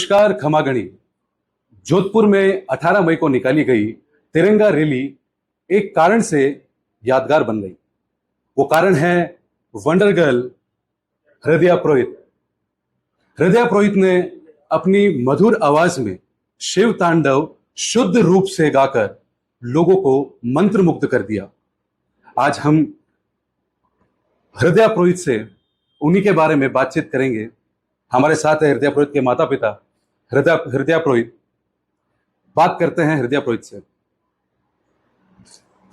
नमस्कार खमागणी। जोधपुर में 18 मई को निकाली गई तिरंगा रैली एक कारण से यादगार बन गई। वो कारण है वंडर गर्ल हृदया पुरोहित। हृदया पुरोहित ने अपनी मधुर आवाज में शिव तांडव शुद्ध रूप से गाकर लोगों को मंत्रमुग्ध कर दिया। आज हम हृदया पुरोहित से उन्हीं के बारे में बातचीत करेंगे। हमारे साथ है हृदया पुरोहित के माता पिता हृदया पुरोहित। बात करते हैं हृदया पुरोहित से।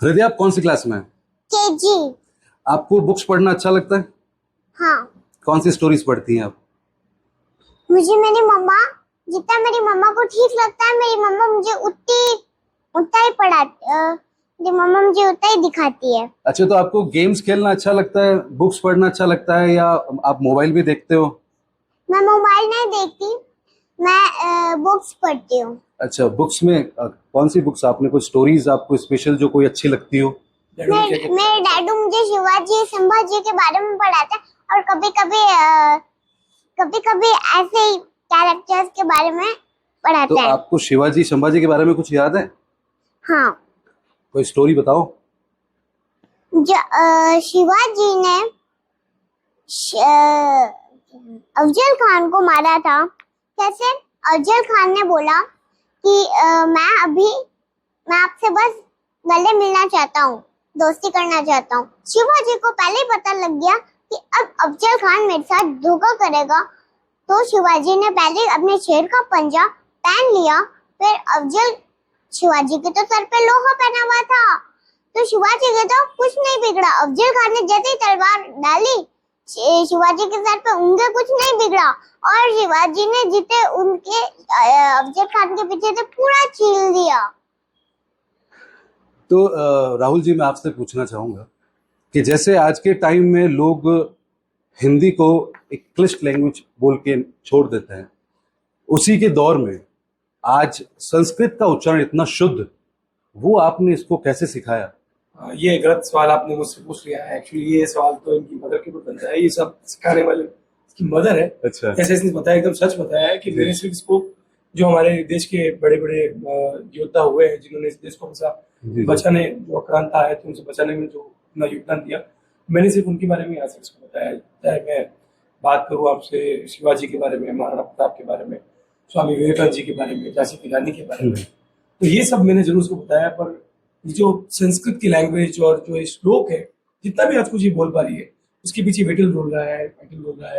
हृदया, आप कौन सी क्लास में हैं? केजी। आपको बुक्स पढ़ना अच्छा लगता है? हाँ। कौन सी स्टोरीज पढ़ती हैं आप? मुझे मेरी मम्मा, जितना मेरी मम्मा को ठीक लगता है मेरी मम्मा मुझे उतना ही पढ़ाती, मेरी मम्मा मुझे उतना ही दिखाती है। अच्छा, तो आपको गेम्स खेलना अच्छा लगता है, बुक्स पढ़ना अच्छा लगता है, या आप मोबाइल भी देखते हो? मैं मोबाइल नहीं देखती, मैं बुक्स पढ़ती हूँ। अच्छा, बुक्स में कौन सी बुक्स? आपने कोई स्टोरीज आपको स्पेशल जो कोई अच्छी लगती हो? मेरे डैडू मुझे शिवाजी संभाजी के बारे में पढ़ाते हैं और कभी कभी ऐसे ही कैरेक्टर्स के बारे में पढ़ाते तो हैं। आपको शिवाजी संभाजी के बारे में कुछ याद है? हाँ। कोई स्टोरी बताओ। शिवाजी ने अफजल खान को मारा था। कैसे? अफजल खान ने बोला कि मैं आपसे बस गले मिलना चाहता हूँ, दोस्ती करना चाहता हूँ। शिवाजी को पहले ही पता लग गया कि अब अफजल खान मेरे साथ धोखा करेगा, तो शिवाजी ने पहले अपने शेर का पंजा पहन लिया। फिर शिवाजी के तो सर पे लोहा पहना हुआ था, तो शिवाजी के तो कुछ नहीं बिगड़ा। अफजल खान ने जैसे ही तलवार डाली, शिवाजी के सर पे उंगली, कुछ नहीं बिगड़ा और शिवाजी ने जीते उनके अफजल खान के पीछे से पूरा छील दिया। तो राहुल जी, मैं आपसे पूछना चाहूंगा कि जैसे आज के टाइम में लोग हिंदी को एक क्लिष्ट लैंग्वेज बोल के छोड़ देते हैं, उसी के दौर में आज संस्कृत का उच्चारण इतना शुद्ध, वो आपने इसको कैसे सिखाया? ये गलत सवाल आपने मुझसे पूछ लिया है। एक्चुअली ये सवाल तो इनकी मदर के ऊपर बनता है। ये सब सिखाने वाले इसकी मदर है। अच्छा। ऐसे इसने बताया, एकदम सच बताया है कि मैंने सिर्फ इसको, जो हमारे देश के बड़े बड़े योद्धा हुए हैं जिन्होंने इस देश को हमेशा बचाने, जो आक्रांता है तो उनसे बचाने में जो अपना योगदान दिया, मैंने सिर्फ उनके बारे में आज तक इसको बताया। चाहे मैं बात करूँ आपसे शिवाजी के बारे में, महाराणा प्रताप के बारे में, स्वामी विवेकानंद जी के बारे में, झांसी की रानी के बारे में, तो ये सब मैंने जरूर उसको बताया। पर जो संस्कृत की लैंग्वेज और जो श्लोक है, जितना भी आज कुछ ये बोल पा रही है, उसके पीछे विठल रोल रहा है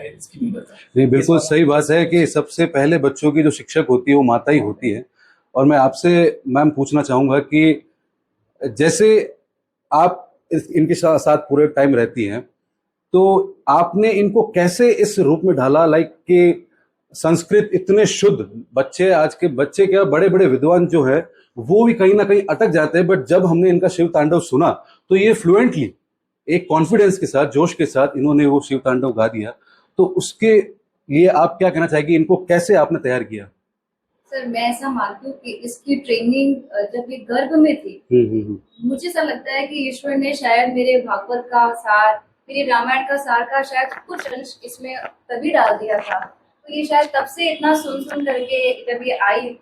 इसकी मदद। नहीं, बिल्कुल सही बात है कि सबसे पहले बच्चों की जो शिक्षक होती है वो माता ही होती है। और मैं आपसे मैम पूछना चाहूंगा कि जैसे आप इनके साथ पूरे टाइम रहती हैं, तो आपने इनको कैसे इस रूप में ढाला, लाइक कि संस्कृत इतने शुद्ध बच्चे, आज के बच्चे क्या बड़े बड़े विद्वान जो है वो भी कहीं ना कहीं अटक जाते हैं, बट जब हमने इनका शिव तांडव सुना तो ये फ्लुएंटली एक कॉन्फिडेंस के साथ, जोश के साथ इन्होंने वो शिव तांडव गा दिया। तो उसके लिए आप क्या कहना चाहेंगे? इनको कैसे आपने तैयार किया? सर, मैं ऐसा मानती हूँ कि इसकी ट्रेनिंग जब ये गर्भ में थी, मुझे ऐसा लगता है कि ईश्वर ने शायद मेरे भागवत का सार, मेरे रामायण का सार का शायद कुछ अंश इसमें तभी डाल दिया था। तो ये शायद तब से इतना सुन करके जब ये आई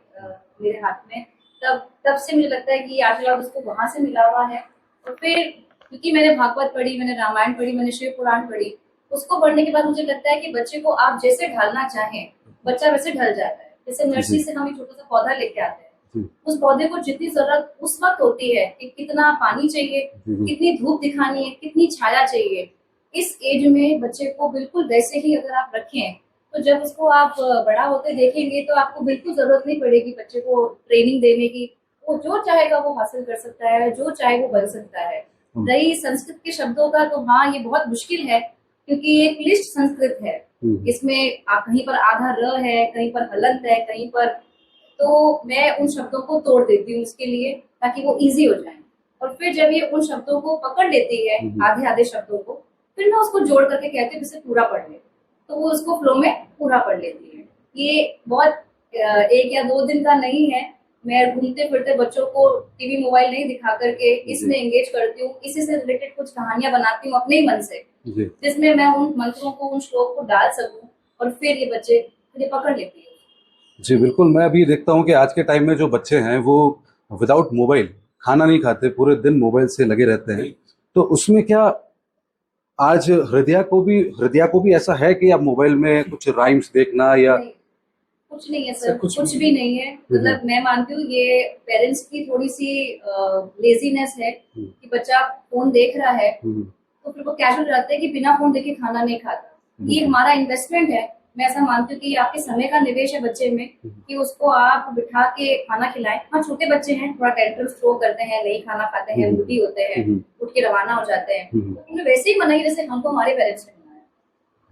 मेरे हाथ में, तब से मुझे लगता है कि आशीर्वाद उसको वहां से मिला हुआ है। और फिर क्योंकि मैंने भागवत पढ़ी, मैंने रामायण पढ़ी, मैंने शिव पुराण पढ़ी, उसको पढ़ने के बाद मुझे लगता है कि बच्चे को आप जैसे ढालना चाहें, बच्चा वैसे ढल जाता है। जैसे नर्सरी से हम एक छोटा सा पौधा लेके आते हैं, उस पौधे को जितनी जरूरत उस वक्त होती है कि कितना पानी चाहिए, कितनी धूप दिखानी है, कितनी छाया चाहिए, इस एज में बच्चे को बिल्कुल वैसे ही अगर आप रखें, तो जब उसको आप बड़ा होते देखेंगे तो आपको बिल्कुल जरूरत नहीं पड़ेगी बच्चे को ट्रेनिंग देने की। वो जो चाहेगा वो हासिल कर सकता है, जो चाहे वो बन सकता है। रही संस्कृत के शब्दों का, तो हाँ, ये बहुत मुश्किल है क्योंकि ये क्लिष्ट संस्कृत है। इसमें कहीं पर आधा र है, कहीं पर हलंत है, कहीं पर, तो मैं उन शब्दों को तोड़ देती हूँ उसके लिए, ताकि वो इजी हो जाए। और फिर जब ये उन शब्दों को पकड़ लेती है, आधे आधे शब्दों को, फिर मैं उसको जोड़ करके कहती हूँ इसे पूरा पढ़ ले, तो वो उसको फ्लो में पूरा पढ़ लेती है। ये बहुत 1 या 2 दिन का नहीं है। मैं घूमते फिरते बच्चों को टीवी मोबाइल नहीं दिखा करके इसमें एंगेज करती हूँ, इसी से रिलेटेड कुछ कहानियां बनाती हूँ अपने ही मन से, जिसमें मैं उन मंत्रों को, उन श्लोक को डाल सकूं और फिर ये बच्चे मुझे पकड़ लेती है। जी बिल्कुल, मैं अभी देखता हूँ कि आज के टाइम में जो बच्चे हैं वो विदाउट मोबाइल खाना नहीं खाते, पूरे दिन मोबाइल से लगे रहते हैं। तो उसमें क्या आज हृदया को भी ऐसा है कि आप मोबाइल में कुछ राइम्स देखना या नहीं, कुछ नहीं है सर, सर, कुछ कुछ भी भी नहीं है। मतलब मैं मानती हूँ ये पेरेंट्स की थोड़ी सी लेजीनेस है कि बच्चा फोन देख रहा है तो फिर वो कैजुअल रहता है कि बिना फोन देखे खाना नहीं खाता। ये हमारा इन्वेस्टमेंट है। मैं ऐसा मानती हूँ कि ये आपके समय का निवेश है बच्चे में, कि उसको आप बिठा के खाना खिलाएं। हाँ, छोटे बच्चे हैं, थोड़ा टेंट्रम थ्रो करते हैं, नहीं खाना खाते हैं, उल्टी होते हैं, उठ के रवाना हो जाते हैं, तो उन्हें वैसे ही मनाही जैसे हमको हमारे पेरेंट्स ने मनाया।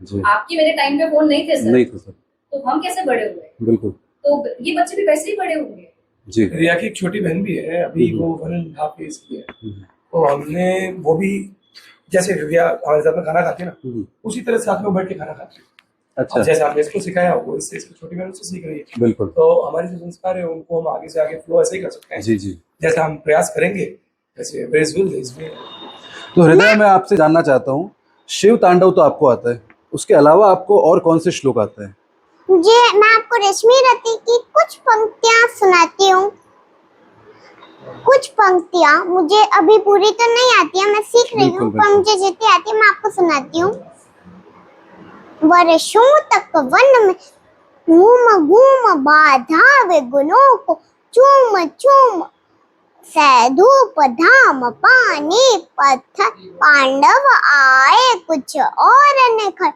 जी आपकी मेरे टाइम पे फोन नहीं थे सर, नहीं तो सर, तो हम कैसे बड़े हुए? बिल्कुल तो ये बच्चे भी वैसे ही बड़े होंगे। जी रिया की एक छोटी बहन भी है, अभी वो 1.5 ईयर्स की है। तो हमने वो भी जैसे रिया हमारे साथ में खाना खाती है ना, उसी तरह साथ में बैठ के खाना खाती है। अच्छा अब जैसे हमने इसको सिखाया वो इससे इसकी छोटी बहन से सीख रही है। बिल्कुल तो हमारे जो संस्कार है उनको हम आगे से आगे फ्लो ऐसे ही कर सकते हैं। जी जी। जैसा हम प्रयास करेंगे वैसे वेज विल इसमें। तो हृदय मैं आपसे जानना चाहता हूँ, शिव तांडव तो आपको आता है, उसके अलावा आपको और कौन से श्लोक आते हैं? मुझे मैं आपको रश्मि रति की कुछ पंक्तियां सुनाती हूँ। कुछ पंक्तियां मुझे अभी पूरी तो नहीं आती है, मैं सीख रही बिल्कुल, हूँ, पर बिल्कुल। मुझे जितनी आती है मैं आपको सुनाती हूँ। वर्षों तक वन में घूम घूम बाधावे गुणों को, चूम चूम सैधूप धाम पानी पत्थर, पांडव आए कुछ और निखर,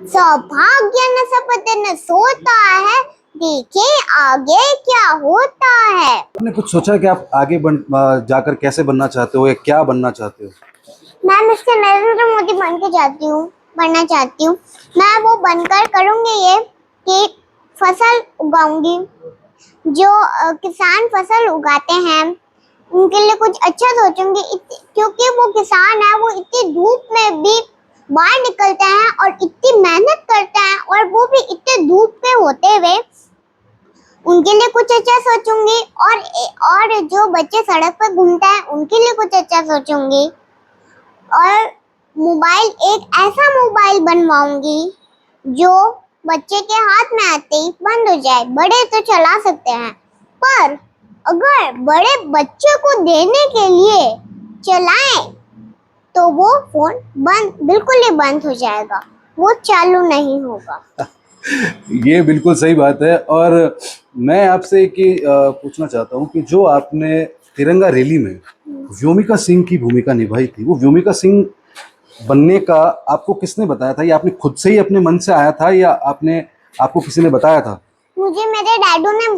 सौभाग्य न सपद न सोता है, देखे आगे क्या होता है। आपने कुछ सोचा कि आप आगे जाकर कैसे बनना चाहते हो या क्या बनना चाहते हो? मैं मिस्टर नरेंद्र मोदी बन के जाती हूँ, बनना चाहती हूँ। मैं वो बनकर करूँगी ये कि फसल उगाऊंगी। जो किसान फसल उगाते हैं उनके लिए कुछ अच्छा सोचूंगी, क्योंकि वो किसान है, वो इतनी धूप में भी बाहर निकलते हैं और इतनी मेहनत करते हैं, और वो भी इतने धूप में होते हुए उनके लिए कुछ अच्छा सोचूंगी। और जो बच्चे सड़क पर घूमते हैं उनके लिए कुछ अच्छा सोचूंगी। और मोबाइल एक ऐसा मोबाइल बनवाऊंगी जो बच्चे के हाथ में आते ही बंद हो जाए। बड़े तो चला सकते हैं, पर अगर बड़े बच्चे को देने के लिए चलाएं तो वो फोन बिल्कुल ही बंद हो जाएगा, वो चालू नहीं होगा। ये बिल्कुल सही बात है। और मैं आपसे एक ही पूछना चाहता हूँ कि जो आपने तिरंगा रैली में व्योमिका सिंह की भूमिका निभाई थी, वो व्योमिका सिंह बनने का आपको किसने बताया था? या आपने खुद से ही अपने मन से आया था या आपको किसी ने बताया था? मुझे मेरे डैडू ने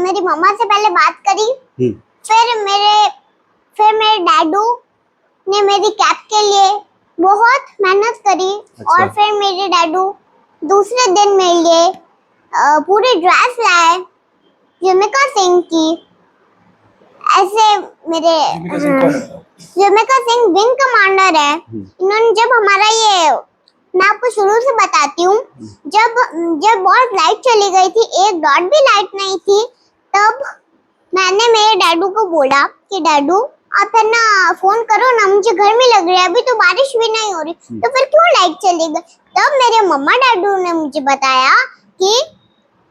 मेरी मम्मा से पहले बात करी, फिर मेरे डैडू ने मेरी कैप के लिए बहुत मेहनत करी। अच्छा। और फिर मेरे डैडू दूसरे दिन मेरे लिए पूरी ड्रेस लाए व्योमिका सिंह की। ऐसे मेरे व्योमिका सिंह विंग कमांडर है। इन्होंने जब हमारा ये, मैं आपको शुरू से बताती हूँ, जब बहुत लाइट चली गई थी, एक डॉट भी लाइट नहीं थी, तब मैंने मेरे डैडू को बोला कि डैडू आप है ना फोन करो ना, मुझे घर में लग रहा है, अभी तो बारिश भी नहीं हो रही, तो फिर क्यों लाइट चली गई? तब मेरे मम्मा डैडू ने मुझे बताया कि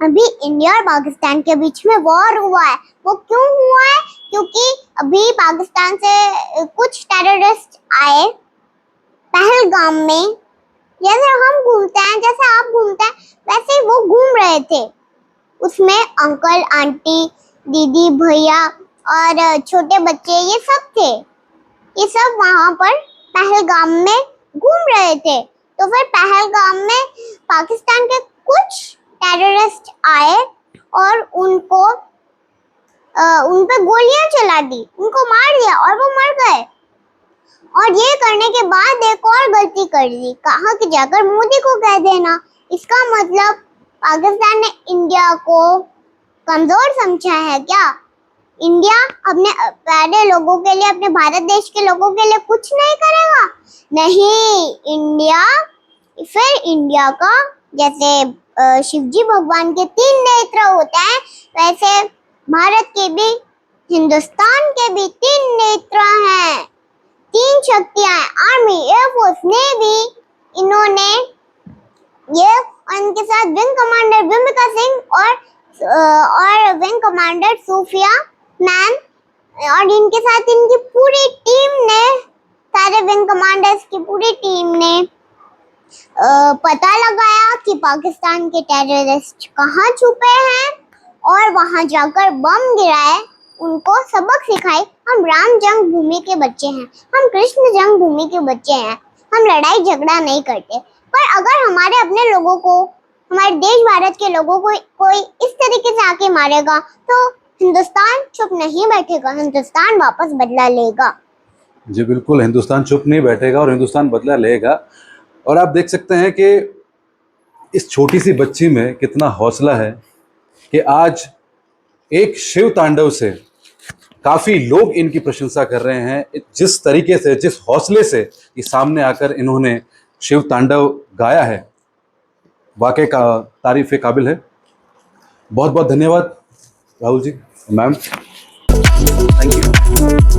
अभी इंडिया और पाकिस्तान के बीच में वॉर हुआ है। वो क्यों हुआ है? क्योंकि अभी पाकिस्तान से कुछ टेररिस्ट आए पहलगाम में। जैसे हम घूमते हैं, जैसे आप घूमते हैं, वैसे ही वो घूम रहे थे। उसमें अंकल आंटी दीदी भैया और छोटे बच्चे ये सब थे। ये सब वहां पर पहलगाम में घूम रहे थे। तो फिर पहलगाम में पाकिस्तान के कुछ टेररिस्ट आए और उन पे गोलियां चला दी, उनको मार दिया और वो मर गए। और ये करने के बाद एक और गलती कर दी, कहा कि जाकर मोदी को कह देना। इसका मतलब पाकिस्तान ने इंडिया को कमजोर समझा है क्या? इंडिया अपने प्यारे लोगों के लिए, अपने भारत देश के लोगों के लिए कुछ नहीं करेगा? नहीं, इंडिया का जैसे शिवजी भगवान के 3 नेत्र होते हैं, वैसे भारत के भी, हिंदुस्तान के भी 3 नेत्र हैं, 3 शक्तियां हैं, आर्मी, एयरफोर्स, नेवी। इन्होंने ये और इनके साथ विंग कमांडर विमिका सिंह और विंग कमांडर सूफिया मैम, और इनके साथ इनकी पूरी टीम ने, सारे विंग कमांडर्स की पूरी टीम ने पता लगाया कि पाकिस्तान के टेररिस्ट कहाँ छुपे हैं और वहां जाकर बम गिराए, उनको सबक सिखाए। हम राम जन्मभूमि के बच्चे हैं, हम कृष्ण जन्मभूमि के बच्चे हैं, हम लड़ाई झगड़ा नहीं करते। पर अगर हमारे अपने लोगों को, हमारे देश भारत के लोगों को कोई इस तरीके से आके मारेगा तो हिंदुस्तान चुप नहीं बैठेगा, हिंदुस्तान वापस बदला लेगा। जी बिल्कुल, हिंदुस्तान चुप नहीं बैठेगा और हिंदुस्तान बदला लेगा। और आप देख सकते हैं कि इस छोटी सी बच्ची में कितना हौसला है कि आज एक शिव तांडव से काफ़ी लोग इनकी प्रशंसा कर रहे हैं। जिस तरीके से, जिस हौसले से ये सामने आकर इन्होंने शिव तांडव गाया है, वाकई का तारीफ़ काबिल है। बहुत बहुत धन्यवाद Rahul ji, ma'am, thank you.